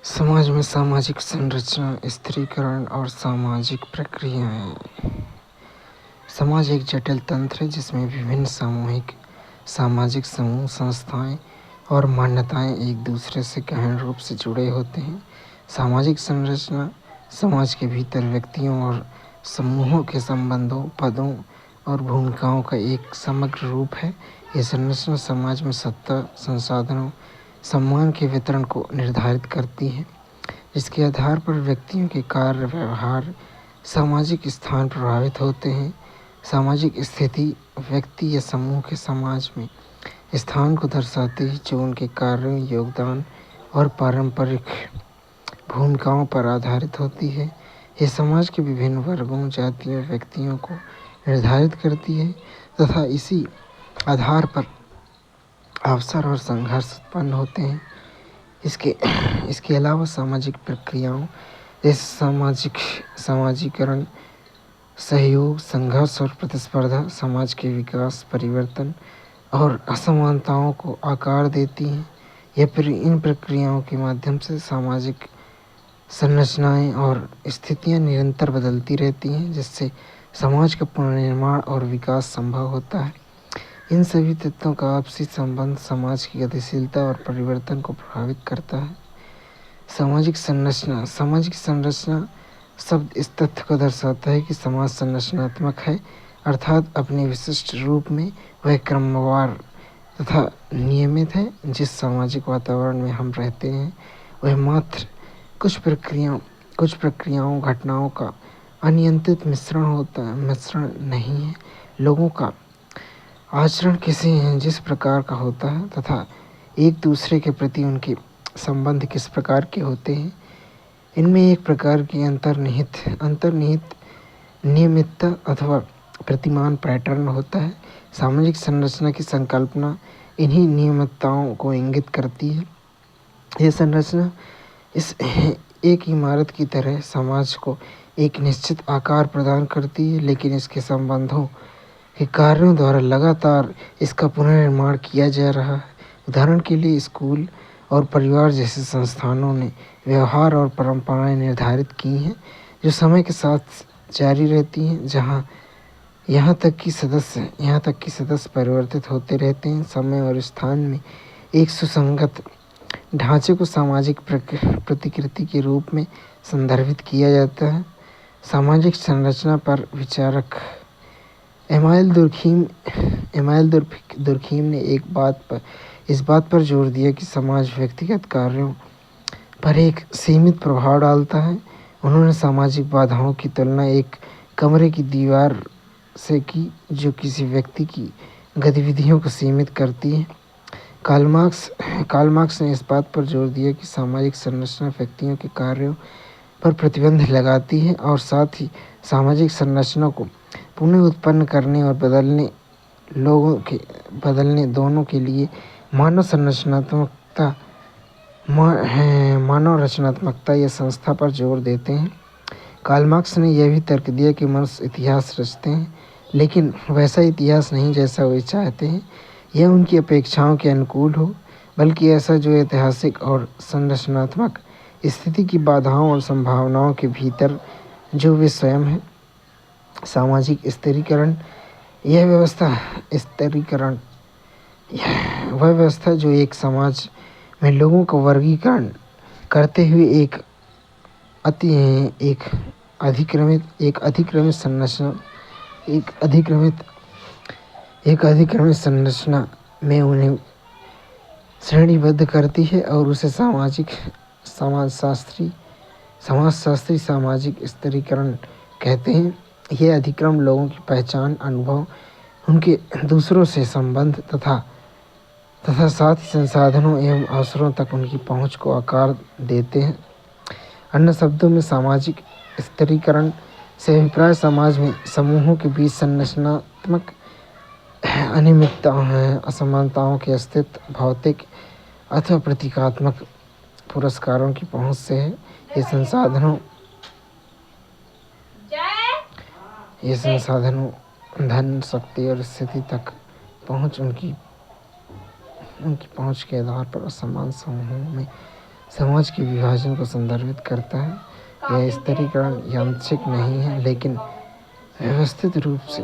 समाज में सामाजिक संरचना, स्थिरीकरण और सामाजिक प्रक्रियाएं। समाज एक जटिल तंत्र है जिसमें विभिन्न सामूहिक, सामाजिक समूह, संस्थाएं और मान्यताएं एक दूसरे से गहन रूप से जुड़े होते हैं। सामाजिक संरचना समाज के भीतर व्यक्तियों और समूहों के संबंधों, पदों और भूमिकाओं का एक समग्र रूप है। यह संरचना समाज में सत्ता, संसाधनों, सम्मान के वितरण को निर्धारित करती है, जिसके आधार पर व्यक्तियों के कार्य, व्यवहार, सामाजिक स्थान प्रभावित होते हैं। सामाजिक स्थिति व्यक्ति या समूह के समाज में स्थान को दर्शाती है, जो उनके कार्यों, योगदान और पारंपरिक भूमिकाओं पर आधारित होती है। यह समाज के विभिन्न वर्गों, जातियों, व्यक्तियों को निर्धारित करती है तथा इसी आधार पर अवसर और संघर्ष उत्पन्न होते हैं। इसके अलावा सामाजिक प्रक्रियाओं जैसे समाजीकरण, सहयोग, संघर्ष और प्रतिस्पर्धा समाज के विकास, परिवर्तन और असमानताओं को आकार देती हैं। इन प्रक्रियाओं के माध्यम से सामाजिक संरचनाएं और स्थितियां निरंतर बदलती रहती हैं, जिससे समाज का पुनर्निर्माण और विकास संभव होता है। इन सभी तत्वों का आपसी संबंध समाज की गतिशीलता और परिवर्तन को प्रभावित करता है। सामाजिक संरचना शब्द इस तथ्य को दर्शाता है कि समाज संरचनात्मक है, अर्थात अपने विशिष्ट रूप में वह क्रमवार तथा नियमित है। जिस सामाजिक वातावरण में हम रहते हैं वह मात्र कुछ प्रक्रियाओं, घटनाओं का अनियंत्रित मिश्रण नहीं है। लोगों का आचरण जिस प्रकार का होता है तथा एक दूसरे के प्रति उनके संबंध किस प्रकार के होते हैं, इनमें एक प्रकार की अंतर्निहित नियमितता अथवा प्रतिमान पैटर्न होता है। सामाजिक संरचना की संकल्पना इन्हीं नियमितताओं को इंगित करती है। यह संरचना इस एक इमारत की तरह समाज को एक निश्चित आकार प्रदान करती है, लेकिन इसके संबंधों के कार्यों द्वारा लगातार इसका पुनर्निर्माण किया जा रहा है। उदाहरण के लिए स्कूल और परिवार जैसे संस्थानों ने व्यवहार और परंपराएं निर्धारित की हैं, जो समय के साथ जारी रहती हैं। यहाँ तक कि सदस्य परिवर्तित होते रहते हैं। समय और स्थान में एक सुसंगत ढांचे को सामाजिक प्रतिकृति के रूप में संदर्भित किया जाता है। सामाजिक संरचना पर विचारक एमाइल दुर्खीम ने इस बात पर जोर दिया कि समाज व्यक्तिगत कार्यों पर एक सीमित प्रभाव डालता है। उन्होंने सामाजिक बाधाओं की तुलना एक कमरे की दीवार से की, जो किसी व्यक्ति की गतिविधियों को सीमित करती है। कार्ल मार्क्स ने इस बात पर जोर दिया कि सामाजिक संरचना व्यक्तियों के कार्यों पर प्रतिबंध लगाती है और साथ ही सामाजिक संरचना को पुनः उत्पन्न करने और बदलने दोनों के लिए मानव रचनात्मकता या संस्था पर जोर देते हैं। कार्ल मार्क्स ने यह भी तर्क दिया कि मनुष्य इतिहास रचते हैं, लेकिन वैसा इतिहास नहीं जैसा वे चाहते हैं, यह उनकी अपेक्षाओं के अनुकूल हो, बल्कि ऐसा जो ऐतिहासिक और संरचनात्मक स्थिति की बाधाओं और संभावनाओं के भीतर जो वे स्वयं है। सामाजिक स्थिरीकरण वह व्यवस्था जो एक समाज में लोगों का वर्गीकरण करते हुए एक अधिक्रमित संरचना में उन्हें श्रेणीबद्ध करती है और उसे समाजशास्त्री सामाजिक स्थिरीकरण कहते हैं। यह अधिक्रम लोगों की पहचान, अनुभव, उनके दूसरों से संबंध तथा साथ ही संसाधनों एवं अवसरों तक उनकी पहुंच को आकार देते हैं। अन्य शब्दों में सामाजिक स्थिरीकरण से अभिप्राय समाज में समूहों के बीच संरचनात्मक अनियमितताओं, असमानताओं के अस्तित्व, भौतिक अथवा प्रतीकात्मक पुरस्कारों की पहुंच से है। ये संसाधनों, धन, शक्ति और स्थिति तक पहुंच उनकी पहुंच के आधार पर असमान समूहों में समाज के विभाजन को संदर्भित करता है। यह स्तरीकरण यांत्रिक नहीं है, लेकिन व्यवस्थित रूप से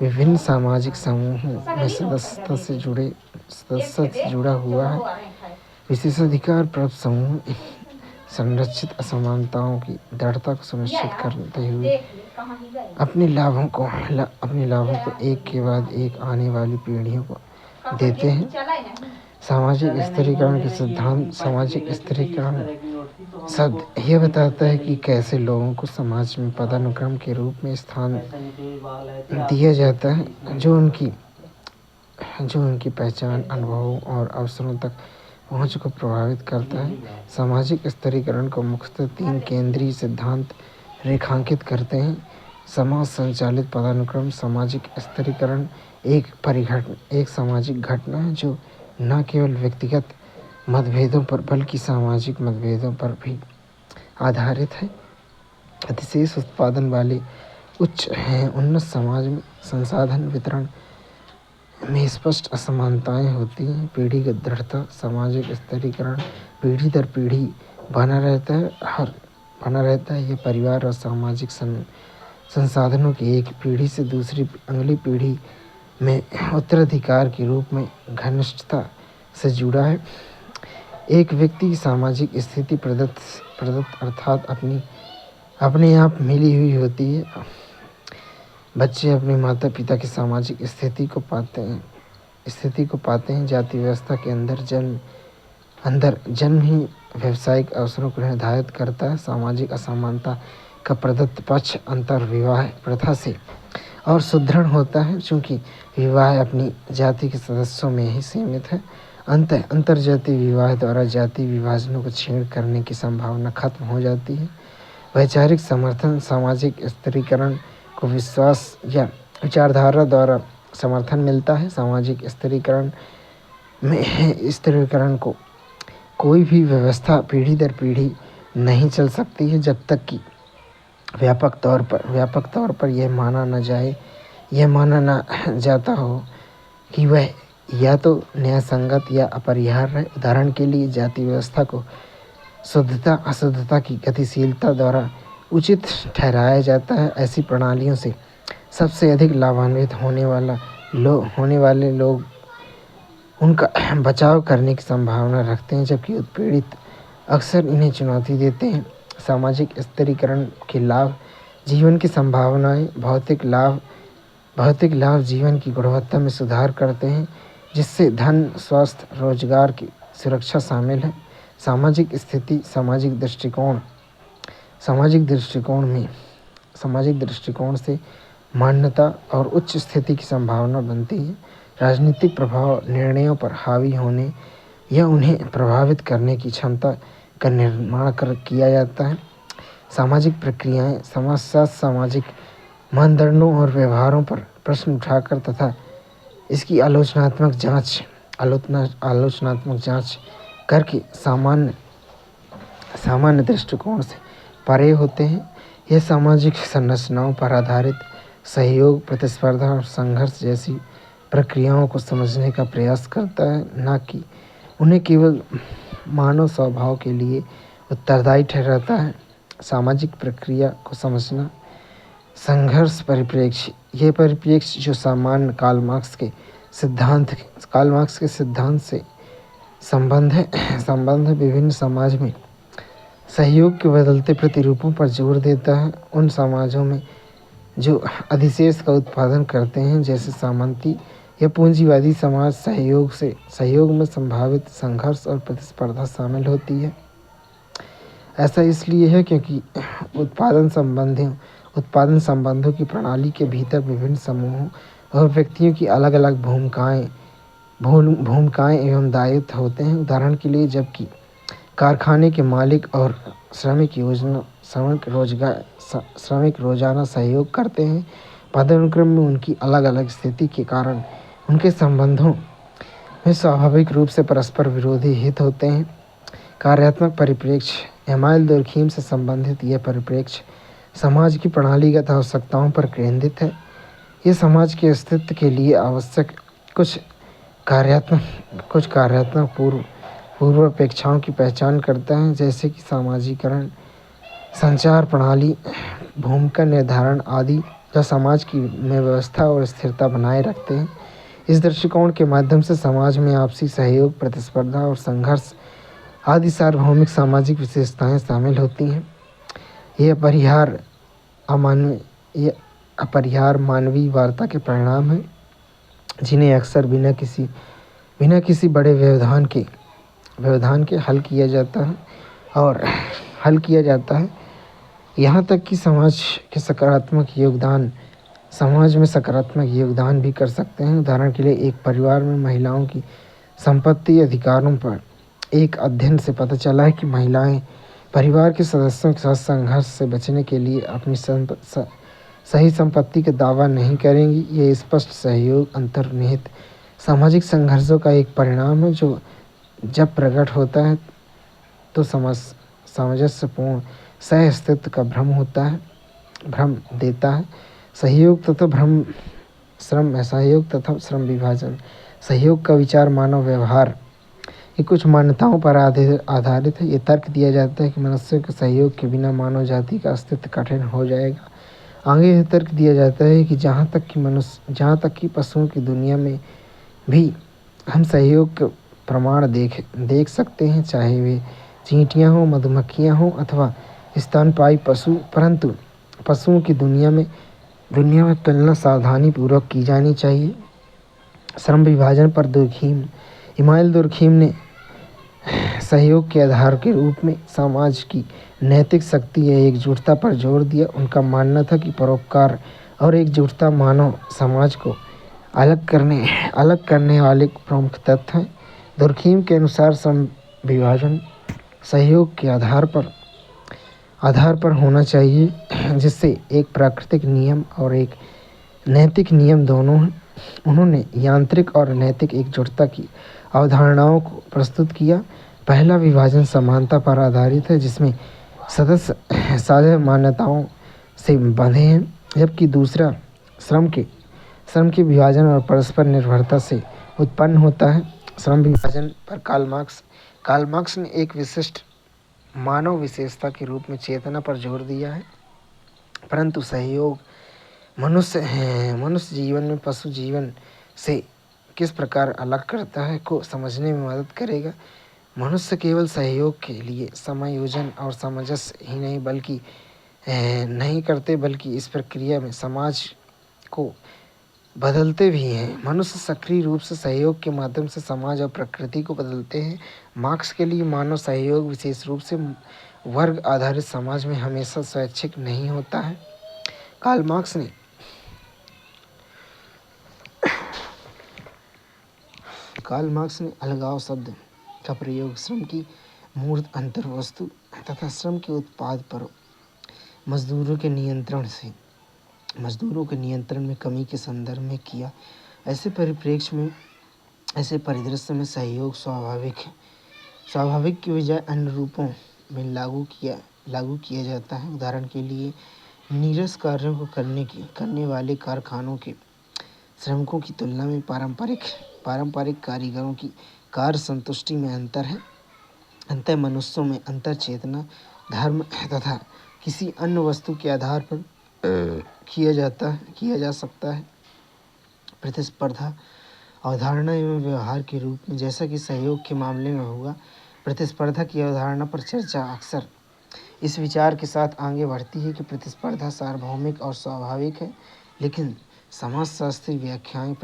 विभिन्न सामाजिक समूहों में सदस्यता से जुड़ा हुआ है। विशेषाधिकार प्राप्त समूह संरक्षित असमानताओं की दृढ़ता को सुनिश्चित करते हुए अपने लाभों को एक के बाद एक आने वाली पीढ़ियों को देते हैं। सामाजिक स्तरीकरण के सिद्धांत। सामाजिक स्तरीकरण शब्द यह बताता है कि कैसे लोगों को समाज में पदानुक्रम के रूप में स्थान दिया जाता है, जो उनकी पहचान, अनुभवों और अवसरों तक पहुंच को प्रभावित करता है। सामाजिक स्तरीकरण को मुख्यतः 3 केंद्रीय सिद्धांत रेखांकित करते हैं। समाज संचालित पदानुक्रम। सामाजिक स्तरीकरण एक सामाजिक घटना है जो न केवल व्यक्तिगत मतभेदों पर बल्कि सामाजिक मतभेदों पर भी आधारित है। अतिशेष उत्पादन वाले उन्नत समाज में संसाधन वितरण में स्पष्ट असमानताएं होती हैं। पीढ़ीगत दृढ़ता। सामाजिक स्तरीकरण पीढ़ी दर पीढ़ी बना रहता है। यह परिवार और सामाजिक संसाधनों की एक पीढ़ी से दूसरी अगली पीढ़ी में उत्तराधिकार के रूप में घनिष्ठता से जुड़ा है। एक व्यक्ति की सामाजिक स्थिति प्रदत्त अर्थात अपने आप मिली हुई होती है। बच्चे अपने माता पिता की सामाजिक स्थिति को पाते हैं। जाति व्यवस्था के अंदर जन्म ही व्यावसायिक अवसरों को निर्धारित करता है। सामाजिक असमानता का प्रदत्त पक्ष अंतर्विवाह प्रथा से और सुदृढ़ होता है, चूँकि विवाह अपनी जाति के सदस्यों में ही सीमित है। अंतर्जातीय विवाह द्वारा जाति विभाजनों को छीण करने की संभावना खत्म हो जाती है। वैचारिक समर्थन। सामाजिक स्तरीकरण को विश्वास या विचारधारा द्वारा समर्थन मिलता है। सामाजिक स्तरीकरण को कोई भी व्यवस्था पीढ़ी दर पीढ़ी नहीं चल सकती है जब तक कि व्यापक तौर पर यह माना न जाता हो कि वह या तो न्यायसंगत या अपरिहार्य है। उदाहरण के लिए जाति व्यवस्था को शुद्धता अशुद्धता की गतिशीलता द्वारा उचित ठहराया जाता है। ऐसी प्रणालियों से सबसे अधिक लाभान्वित होने वाले लोग उनका बचाव करने की संभावना रखते हैं, जबकि उत्पीड़ित अक्सर इन्हें चुनौती देते हैं। सामाजिक स्तरीकरण के लाभ। जीवन की संभावनाएं। भौतिक लाभ जीवन की गुणवत्ता में सुधार करते हैं, जिससे धन, स्वास्थ्य, रोजगार की सुरक्षा शामिल है। सामाजिक स्थिति। सामाजिक दृष्टिकोण से मान्यता और उच्च स्थिति की संभावना बनती है। राजनीतिक प्रभाव। निर्णयों पर हावी होने या उन्हें प्रभावित करने की क्षमता का निर्माण किया जाता है। सामाजिक प्रक्रियाएं। सामाजिक मानदंडों और व्यवहारों पर प्रश्न उठाकर तथा इसकी आलोचनात्मक जांच करके सामान्य दृष्टिकोण से परे होते हैं। यह सामाजिक संरचनाओं पर आधारित सहयोग, प्रतिस्पर्धा और संघर्ष जैसी प्रक्रियाओं को समझने का प्रयास करता है, न कि उन्हें केवल मानव स्वभाव के लिए उत्तरदायी ठहराता है। सामाजिक प्रक्रिया को समझना। संघर्ष परिप्रेक्ष्य। यह परिप्रेक्ष्य जो सामान्य कार्ल मार्क्स के सिद्धांत से संबंध है विभिन्न समाज में सहयोग के बदलते प्रतिरूपों पर जोर देता है। उन समाजों में जो अधिशेष का उत्पादन करते हैं, जैसे सामंती या पूंजीवादी समाज, सहयोग में संभावित संघर्ष और प्रतिस्पर्धा शामिल होती है। ऐसा इसलिए है क्योंकि उत्पादन संबंधों की प्रणाली के भीतर विभिन्न समूहों और व्यक्तियों की अलग अलग भूमिकाएं एवं दायित्व होते हैं। उदाहरण के लिए, जबकि कारखाने के मालिक और श्रमिक रोजाना सहयोग करते हैं, पदानुक्रम में उनकी अलग अलग स्थिति के कारण उनके संबंधों में स्वाभाविक रूप से परस्पर विरोधी हित होते हैं। कार्यात्मक परिप्रेक्ष्य। एमाइल दुर्खीम से संबंधित यह परिप्रेक्ष्य समाज की प्रणालीगत आवश्यकताओं पर केंद्रित है। ये समाज के अस्तित्व के लिए आवश्यक कुछ कार्यात्मक पूर्व पूर्वापेक्षाओं की पहचान करता है, जैसे कि सामाजिकरण, संचार प्रणाली, भूमिका निर्धारण आदि, जो समाज की में व्यवस्था और स्थिरता बनाए रखते हैं। इस दृष्टिकोण के माध्यम से समाज में आपसी सहयोग, प्रतिस्पर्धा और संघर्ष आदि सार्वभौमिक सामाजिक विशेषताएं शामिल होती हैं। ये अपरिहार मानवीय वार्ता के परिणाम हैं, जिन्हें अक्सर बिना किसी बड़े व्यवधान के हल किया जाता है। यहाँ तक कि समाज में सकारात्मक योगदान भी कर सकते हैं। उदाहरण के लिए, एक परिवार में महिलाओं की संपत्ति अधिकारों पर एक अध्ययन से पता चला है कि महिलाएं परिवार के सदस्यों के साथ संघर्ष से बचने के लिए अपनी सही संपत्ति का दावा नहीं करेंगी। ये स्पष्ट सहयोग अंतर्निहित सामाजिक संघर्षों का एक परिणाम है, जो जब प्रकट होता है तो सामंजस्यपूर्ण सह अस्तित्व का भ्रम देता है। सहयोग तथा श्रम विभाजन। सहयोग का विचार मानव व्यवहार की कुछ मान्यताओं पर आधारित है। ये तर्क दिया जाता है कि मनुष्य के सहयोग के बिना मानव जाति का अस्तित्व कठिन हो जाएगा। आगे यह तर्क दिया जाता है कि जहाँ तक कि पशुओं की दुनिया में भी हम सहयोग के प्रमाण देख सकते हैं, चाहे वे चींटियाँ हों, मधुमक्खियाँ हों अथवा स्तनपायी पशु। परंतु पशुओं की दुनिया में तुलना सावधानी पूर्वक की जानी चाहिए। श्रम विभाजन पर इमाइल दुर्खीम ने सहयोग के आधार के रूप में समाज की नैतिक शक्ति या एकजुटता पर जोर दिया। उनका मानना था कि परोपकार और एकजुटता मानव समाज को अलग करने वाले प्रमुख तत्व हैं। दुर्खीम के अनुसार श्रम विभाजन सहयोग के आधार पर होना चाहिए, जिससे एक प्राकृतिक नियम और एक नैतिक नियम दोनों हैं। उन्होंने यांत्रिक और नैतिक एकजुटता की अवधारणाओं को प्रस्तुत किया। पहला विभाजन समानता पर आधारित है, जिसमें सदस्य साझा मान्यताओं से बंधे हैं, जबकि दूसरा श्रम के विभाजन और परस्पर निर्भरता से उत्पन्न होता है। श्रम विभाजन पर कार्ल मार्क्स ने एक विशिष्ट मानव विशेषता के रूप में चेतना पर जोर दिया है। परंतु सहयोग मनुष्य जीवन में पशु जीवन से किस प्रकार अलग करता है को समझने में मदद करेगा। मनुष्य केवल सहयोग के लिए समायोजन और सामंजस्य ही नहीं करते, बल्कि इस प्रक्रिया में समाज को बदलते भी हैं। मनुष्य सक्रिय रूप से सहयोग के माध्यम से समाज और प्रकृति को बदलते हैं। मार्क्स के लिए मानव सहयोग विशेष रूप से वर्ग आधारित समाज में हमेशा स्वैच्छिक नहीं होता है। कार्ल मार्क्स ने अलगाव शब्द का प्रयोग श्रम की मूर्त अंतर्वस्तु तथा श्रम के उत्पाद पर मजदूरों के नियंत्रण में कमी के संदर्भ में किया। ऐसे परिदृश्य में सहयोग स्वाभाविक की बजाय अन्य रूपों में लागू किया जाता है। उदाहरण के लिए, नीरस कार्यों को करने वाले कारखानों के श्रमिकों की तुलना में पारंपरिक कारीगरों की कार्य संतुष्टि में अंतर है। अंततः मनुष्यों में अंतर चेतना, धर्म तथा किसी अन्य वस्तु के आधार पर किया जा सकता है। प्रतिस्पर्धा अवधारणा एवं व्यवहार के रूप में, जैसा कि सहयोग के मामले में होगा, प्रतिस्पर्धा की अवधारणा पर चर्चा अक्सर इस विचार के साथ आगे बढ़ती है कि प्रतिस्पर्धा सार्वभौमिक और स्वाभाविक है, लेकिन समाजशास्त्री व्याख्याएं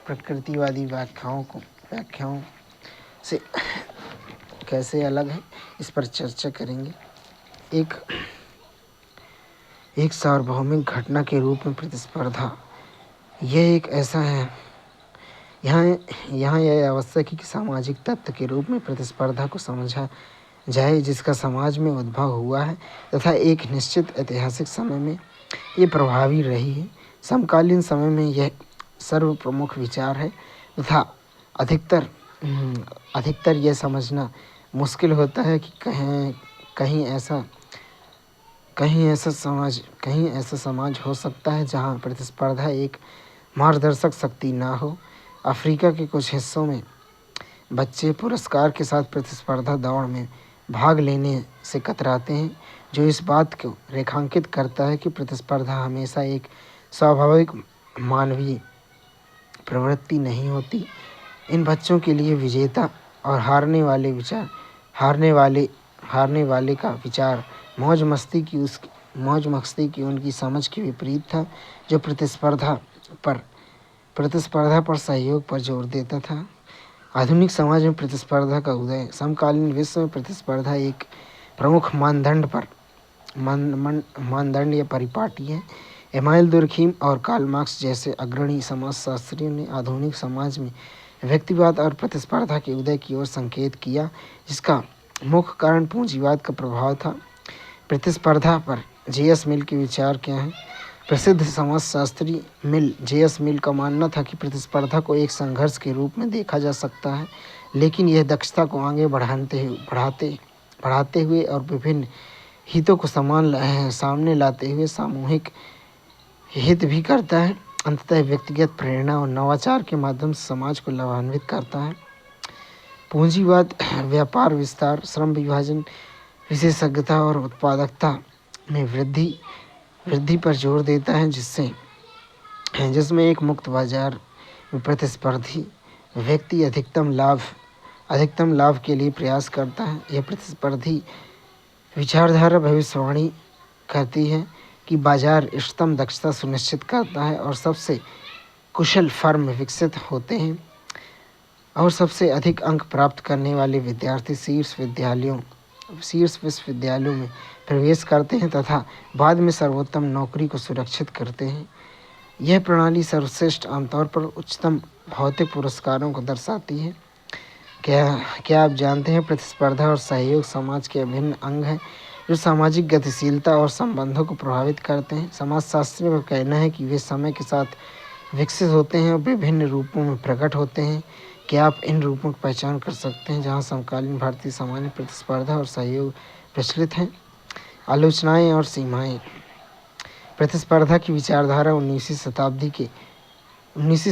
प्रकृतिवादी व्याख्याओं से कैसे अलग है, इस पर चर्चा करेंगे। एक सार्वभौमिक घटना के रूप में प्रतिस्पर्धा यह एक ऐसा है। यहाँ यह आवश्यक है कि सामाजिक तत्व के रूप में प्रतिस्पर्धा को समझा जाए, जिसका समाज में उद्भव हुआ है तथा एक निश्चित ऐतिहासिक समय में ये प्रभावी रही है। समकालीन समय में यह सर्वप्रमुख विचार है तथा अधिकतर यह समझना मुश्किल होता है कि कहीं ऐसा समाज हो सकता है जहाँ प्रतिस्पर्धा एक मार्गदर्शक शक्ति ना हो। अफ्रीका के कुछ हिस्सों में बच्चे पुरस्कार के साथ प्रतिस्पर्धा दौड़ में भाग लेने से कतराते हैं, जो इस बात को रेखांकित करता है कि प्रतिस्पर्धा हमेशा एक स्वाभाविक मानवीय प्रवृत्ति नहीं होती। इन बच्चों के लिए विजेता और हारने वाले का विचार मौज मस्ती की उनकी समझ के विपरीत था, जो प्रतिस्पर्धा पर सहयोग पर जोर देता था। आधुनिक समाज में प्रतिस्पर्धा का उदय। समकालीन विश्व में प्रतिस्पर्धा एक प्रमुख मानदंड या परिपाटी है। एमाइल दुर्खीम और कार्ल मार्क्स जैसे अग्रणी समाजशास्त्रियों ने आधुनिक समाज में व्यक्तिवाद और प्रतिस्पर्धा के उदय की ओर संकेत किया, जिसका मुख्य कारण पूंजीवाद का प्रभाव था। प्रतिस्पर्धा पर जे.एस. मिल के विचार क्या हैं? प्रसिद्ध समाजशास्त्री जे.एस. मिल का मानना था कि प्रतिस्पर्धा को एक संघर्ष के रूप में देखा जा सकता है, लेकिन यह दक्षता को आगे बढ़ाते हुए और विभिन्न हितों को सामने लाते हुए सामूहिक हित भी करता है। अंततः व्यक्तिगत प्रेरणा और नवाचार के माध्यम से समाज को लाभान्वित करता है। पूंजीवाद व्यापार विस्तार, श्रम विभाजन, विशेषज्ञता और उत्पादकता में वृद्धि पर जोर देता है, जिसमें एक मुक्त बाजार में प्रतिस्पर्धी व्यक्ति अधिकतम लाभ के लिए प्रयास करता है। यह प्रतिस्पर्धी विचारधारा भविष्यवाणी करती है कि बाजार इष्टतम दक्षता सुनिश्चित करता है और सबसे कुशल फर्म विकसित होते हैं और सबसे अधिक अंक प्राप्त करने वाले विद्यार्थी शीर्ष विश्वविद्यालयों में प्रवेश करते हैं तथा बाद में सर्वोत्तम नौकरी को सुरक्षित करते हैं। यह प्रणाली सर्वश्रेष्ठ आमतौर पर उच्चतम भौतिक पुरस्कारों को दर्शाती है। क्या आप जानते हैं, प्रतिस्पर्धा और सहयोग समाज के अभिन्न अंग हैं जो सामाजिक गतिशीलता और संबंधों को प्रभावित करते हैं। समाजशास्त्रियों का कहना है कि वे समय के साथ विकसित होते हैं और विभिन्न रूपों में प्रकट होते हैं। क्या आप इन रूपों की पहचान कर सकते हैं जहां समकालीन भारतीय समाज में प्रतिस्पर्धा और सहयोग प्रचलित हैं? आलोचनाएं और सीमाएं। प्रतिस्पर्धा की विचारधारा 19वीं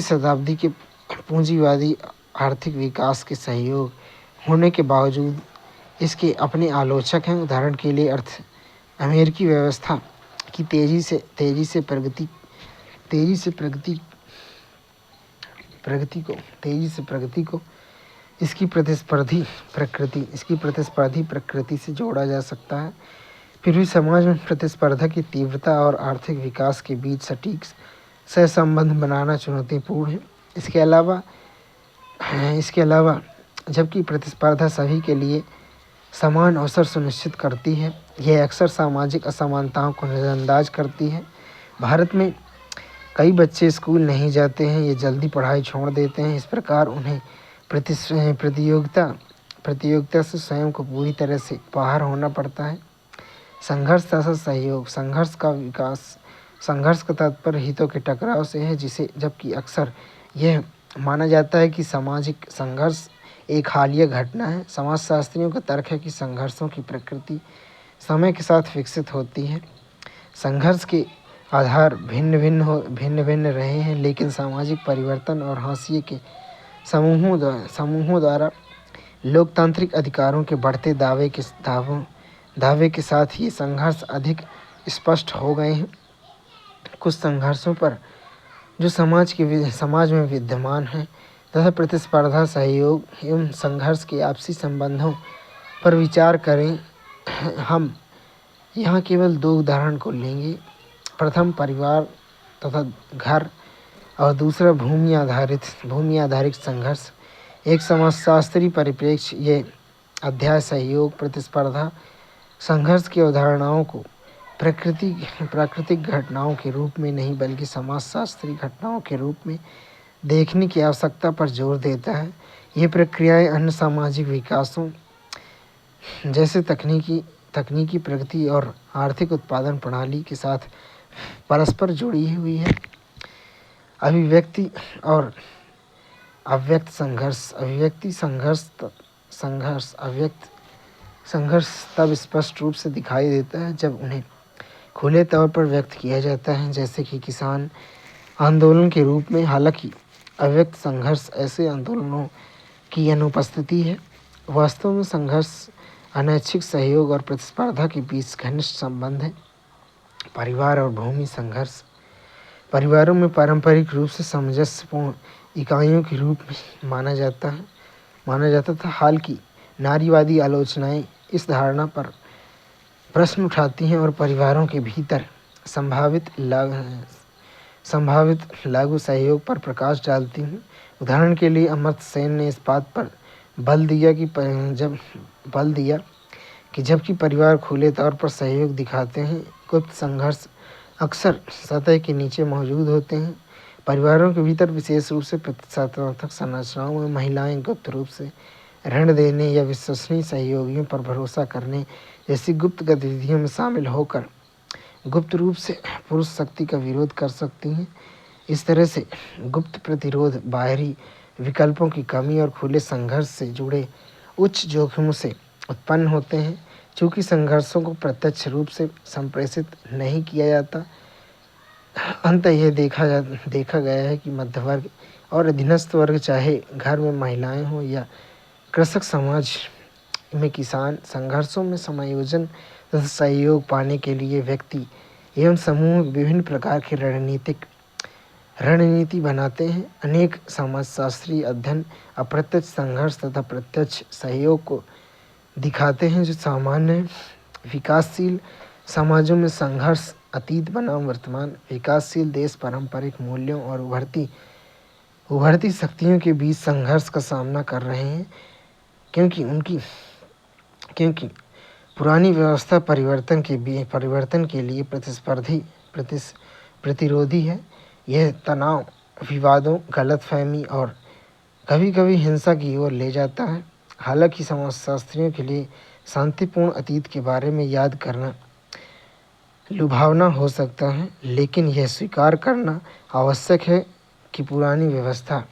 शताब्दी के पूंजीवादी आर्थिक विकास के सहयोग होने के बावजूद इसके अपने आलोचक हैं। उदाहरण के लिए अमेरिकी व्यवस्था की तेजी से प्रगति को इसकी प्रतिस्पर्धी प्रकृति से जोड़ा जा सकता है। फिर भी समाज में प्रतिस्पर्धा की तीव्रता और आर्थिक विकास के बीच सटीक सहसंबंध बनाना चुनौतीपूर्ण है। इसके अलावा जबकि प्रतिस्पर्धा सभी के लिए समान अवसर सुनिश्चित करती है, यह अक्सर सामाजिक असमानताओं को नज़रअंदाज करती है। भारत में कई बच्चे स्कूल नहीं जाते हैं, ये जल्दी पढ़ाई छोड़ देते हैं। इस प्रकार उन्हें प्रतियोगिता से स्वयं को पूरी तरह से बाहर होना पड़ता है। संघर्ष तथा सहयोग। संघर्ष का तात्पर्य हितों के टकराव से है, जबकि अक्सर यह माना जाता है कि सामाजिक संघर्ष एक हालिया घटना है। समाजशास्त्रियों का तर्क है कि संघर्षों की प्रकृति समय के साथ विकसित होती है। संघर्ष के आधार भिन्न रहे हैं, लेकिन सामाजिक परिवर्तन और हाशिए के समूहों द्वारा लोकतांत्रिक अधिकारों के बढ़ते दावे के साथ ये संघर्ष अधिक स्पष्ट हो गए हैं। कुछ संघर्षों पर जो समाज में विद्यमान हैं तथा प्रतिस्पर्धा, सहयोग एवं संघर्ष के आपसी संबंधों पर विचार करें। हम यहाँ केवल 2 उदाहरण को लेंगे। प्रथम परिवार तथा घर और दूसरा भूमि आधारित संघर्ष। एक समाजशास्त्री परिप्रेक्ष्य ये अध्याय सहयोग, प्रतिस्पर्धा, संघर्ष की अवधारणाओं को प्राकृतिक घटनाओं के रूप में नहीं बल्कि समाजशास्त्री घटनाओं के रूप में देखने की आवश्यकता पर जोर देता है। ये प्रक्रियाएं अन्य सामाजिक विकासों जैसे तकनीकी प्रगति और आर्थिक उत्पादन प्रणाली के साथ परस्पर जुड़ी हुई है। अभिव्यक्ति और अव्यक्त संघर्ष। संघर्ष तब स्पष्ट रूप से दिखाई देता है जब उन्हें खुले तौर पर व्यक्त किया जाता है, जैसे कि किसान आंदोलन के रूप में। हालांकि अव्यक्त संघर्ष ऐसे आंदोलनों की अनुपस्थिति है। वास्तव में संघर्ष अनैच्छिक सहयोग और प्रतिस्पर्धा के बीच घनिष्ठ संबंध है। परिवार और भूमि संघर्ष। परिवारों में पारंपरिक रूप से सामंजस्यपूर्ण इकाइयों के रूप में माना जाता था। हाल की नारीवादी आलोचनाएं इस धारणा पर प्रश्न उठाती हैं और परिवारों के भीतर संभावित लागू सहयोग पर प्रकाश डालती हैं। उदाहरण के लिए अमर्त्य सेन ने इस बात पर बल दिया कि जबकि परिवार खुले तौर पर सहयोग दिखाते हैं, गुप्त संघर्ष अक्सर सतह के नीचे मौजूद होते हैं। परिवारों के भीतर विशेष रूप से प्रतिस्पर्धात्मक संरचनाओं में महिलाएं गुप्त रूप से ऋण देने या विश्वसनीय सहयोगियों पर भरोसा करने जैसी गुप्त गतिविधियों में शामिल होकर गुप्त रूप से पुरुष शक्ति का विरोध कर सकती हैं। इस तरह से गुप्त प्रतिरोध बाहरी विकल्पों की कमी और खुले संघर्ष से जुड़े उच्च जोखिमों से उत्पन्न होते हैं। चूँकि संघर्षों को प्रत्यक्ष रूप से संप्रेषित नहीं किया जाता, अंततः यह देखा गया है कि मध्य वर्ग और अधीनस्थ वर्ग, चाहे घर में महिलाएं हों या कृषक समाज में किसान, संघर्षों में समायोजन तथा सहयोग पाने के लिए व्यक्ति एवं समूह विभिन्न प्रकार की रणनीति बनाते हैं। अनेक समाजशास्त्रीय अध्ययन अप्रत्यक्ष संघर्ष तथा प्रत्यक्ष सहयोग को दिखाते हैं, जो सामान्य विकासशील समाजों में संघर्ष अतीत बनाम वर्तमान विकासशील देश पारंपरिक मूल्यों और उभरती शक्तियों के बीच संघर्ष का सामना कर रहे हैं, क्योंकि पुरानी व्यवस्था परिवर्तन के लिए प्रतिरोधी है। यह तनाव, विवादों, गलतफहमी और कभी-कभी हिंसा की ओर ले जाता है। हालांकि समाजशास्त्रियों के लिए शांतिपूर्ण अतीत के बारे में याद करना लुभावना हो सकता है, लेकिन यह स्वीकार करना आवश्यक है कि पुरानी व्यवस्था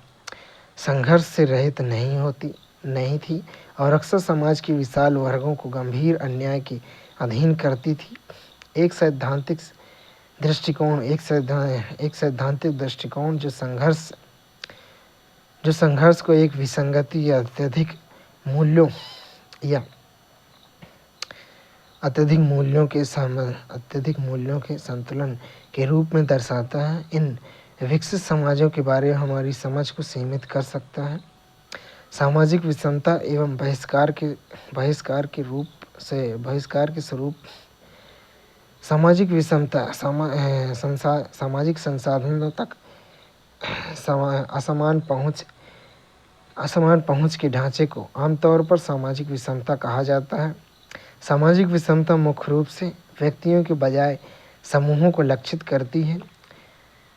संघर्ष से रहित नहीं थी और अक्सर समाज के विशाल वर्गों को गंभीर अन्याय के अधीन करती थी। एक सैद्धांतिक दृष्टिकोण जो संघर्ष को एक विसंगति या अत्यधिक मूल्यों के संतुलन के रूप में दर्शाता है, इन विकसित समाजों के बारे में हमारी समझ को सीमित कर सकता है। सामाजिक विषमता एवं बहिष्कार के स्वरूप। सामाजिक विषमता सामाजिक संसाधनों तक असमान पहुंच के ढांचे को आमतौर पर सामाजिक विषमता कहा जाता है। सामाजिक विषमता मुख्य रूप से व्यक्तियों के बजाय समूहों को लक्षित करती है।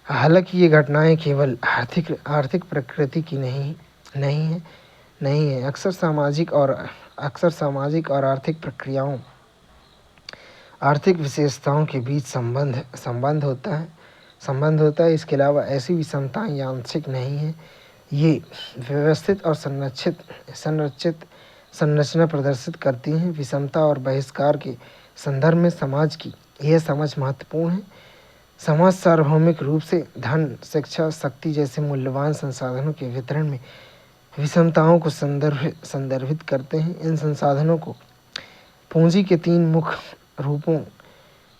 हालांकि ये घटनाएं केवल आर्थिक प्रकृति की नहीं है। अक्सर सामाजिक और आर्थिक विशेषताओं के बीच संबंध होता है। इसके अलावा ऐसी विषमताएं आंशिक नहीं है। ये व्यवस्थित और संरचित संरचना प्रदर्शित करती हैं। विषमता और बहिष्कार के संदर्भ में समाज की यह समझ महत्वपूर्ण है। समाज सार्वभौमिक रूप से धन, शिक्षा, शक्ति जैसे मूल्यवान संसाधनों के वितरण में विषमताओं को संदर्भित करते हैं। इन संसाधनों को पूंजी के 3 मुख्य रूपों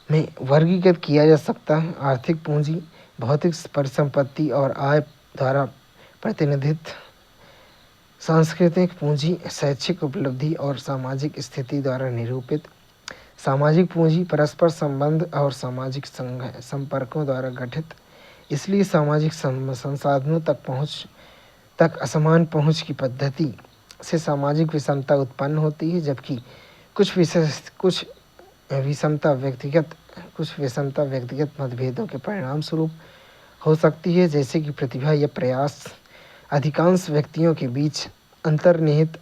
में वर्गीकृत किया जा सकता है: आर्थिक पूंजी, भौतिक परिसंपत्ति और आय द्वारा प्रतिनिधित्व; सांस्कृतिक पूंजी, शैक्षिक उपलब्धि और सामाजिक स्थिति द्वारा निरूपित; सामाजिक पूंजी, परस्पर संबंध और सामाजिक संपर्कों द्वारा गठित। इसलिए सामाजिक संसाधनों तक असमान पहुंच की पद्धति से सामाजिक विषमता उत्पन्न होती है, जबकि कुछ विषमता व्यक्तिगत मतभेदों के परिणाम स्वरूप हो सकती है, जैसे कि प्रतिभा या प्रयास। अधिकांश व्यक्तियों के बीच अंतर्निहित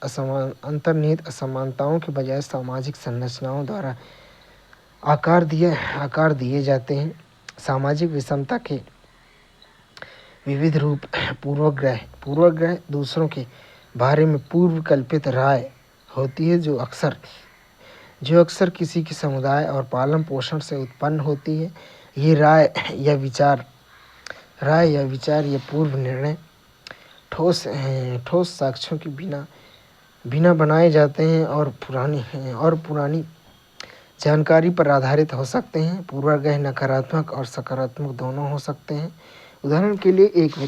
असमानताओं के बजाय सामाजिक संरचनाओं द्वारा आकार दिए जाते हैं। सामाजिक विषमता के विविध रूप: पूर्वग्रह दूसरों के बारे में पूर्व कल्पित राय होती है, जो अक्सर किसी के समुदाय और पालन पोषण से उत्पन्न होती है। ये राय या विचार या पूर्व निर्णय ठोस साक्ष्यों के बिना बिना बनाए जाते हैं और पुरानी जानकारी पर आधारित हो सकते हैं। पूर्वाग्रह नकारात्मक और सकारात्मक दोनों हो सकते हैं। उदाहरण के लिए एक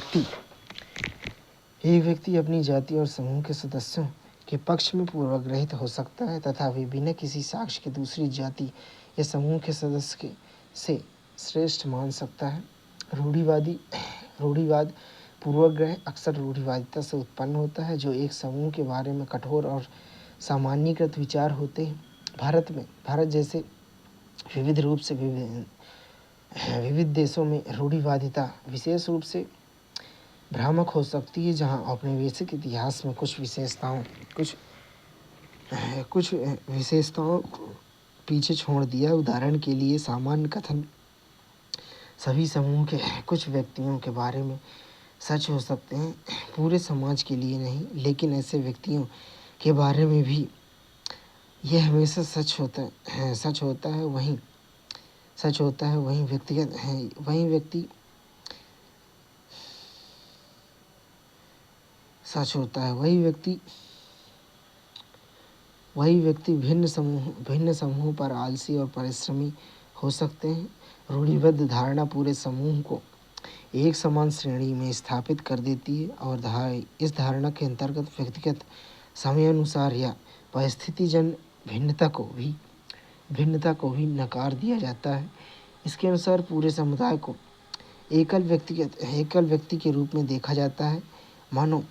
व्यक्ति अपनी जाति और समूह के सदस्यों के पक्ष में पूर्वाग्रहित हो सकता है तथा वे बिना किसी साक्ष्य के दूसरी जाति या समूह के सदस्य से श्रेष्ठ मान सकता है। रूढ़िवाद पूर्वाग्रह अक्सर रूढ़िवादिता से उत्पन्न होता है, जो एक समूह के बारे में कठोर और सामान्यीकृत विचार होते हैं। भारत जैसे विविध देशों में रूढ़िवादिता विशेष रूप से भ्रामक हो सकती है, जहां औपनिवेशिक इतिहास में कुछ विशेषताओं को पीछे छोड़ दिया। उदाहरण के लिए सामान्य कथन सभी समूह के कुछ व्यक्तियों के बारे में सच हो सकते हैं, पूरे समाज के लिए नहीं। लेकिन ऐसे व्यक्तियों के बारे में भी यह हमेशा सच होता है। वही व्यक्ति भिन्न समूह पर आलसी और परिश्रमी हो सकते हैं। रूढ़िबद्ध धारणा पूरे समूह को एक समान श्रेणी में स्थापित कर देती है और इस धारणा के अंतर्गत व्यक्तिगत समयानुसार या परिस्थितिजन्य भिन्नता को भी नकार दिया जाता है। इसके अनुसार पूरे समुदाय को एकल व्यक्ति के रूप में देखा जाता है, मानो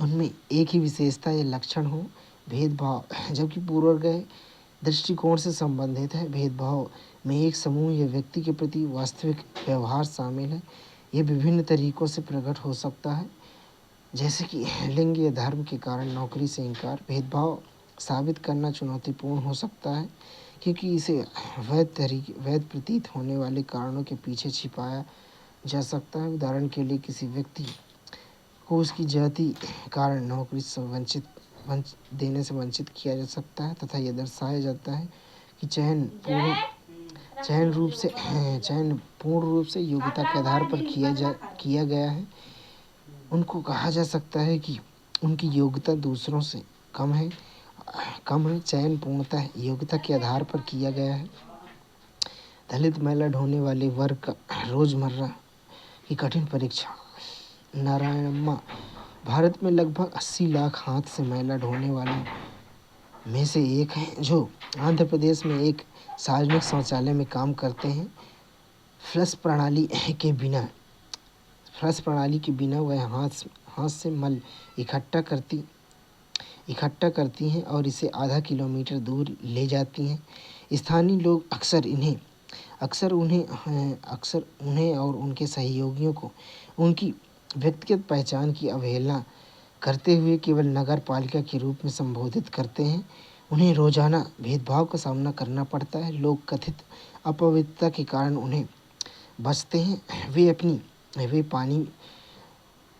उनमें एक ही विशेषता या लक्षण हो। भेदभाव, जबकि पूर्वाग्रह दृष्टिकोण से संबंधित है, भेदभाव में एक समूह या व्यक्ति के प्रति वास्तविक व्यवहार शामिल है। ये विभिन्न तरीकों से प्रकट हो सकता है, जैसे कि लिंग या धर्म के कारण नौकरी से इनकार। भेदभाव साबित करना चुनौतीपूर्ण हो सकता है, क्योंकि इसे वैध प्रतीत होने वाले कारणों के पीछे छिपाया जा सकता है। उदाहरण के लिए किसी व्यक्ति को उसकी जाति कारण नौकरी से वंचित किया जा सकता है तथा यह दर्शाया जाता है कि चयन पूर्ण रूप से योग्यता के आधार पर किया गया है। उनको कहा जा सकता है कि उनकी योग्यता दूसरों से कम है। चयन पूर्णतः योग्यता के आधार पर किया गया है। दलित, महिला, ढोने वाले वर्ग का रोजमर्रा की कठिन परीक्षा। नारायणम्मा भारत में लगभग 80 लाख हाथ से मैला ढोने वालों में से एक हैं, जो आंध्र प्रदेश में एक सार्वजनिक शौचालय में काम करते हैं। फ्लश प्रणाली के बिना वह हाथ से मल इकट्ठा करती हैं और इसे आधा किलोमीटर दूर ले जाती हैं। स्थानीय लोग अक्सर उन्हें और उनके सहयोगियों को उनकी व्यक्तिगत पहचान की अवहेलना करते हुए केवल नगर पालिका के रूप में संबोधित करते हैं। उन्हें रोजाना भेदभाव का सामना करना पड़ता है। लोग कथित अपवित्रता के कारण उन्हें बचते हैं।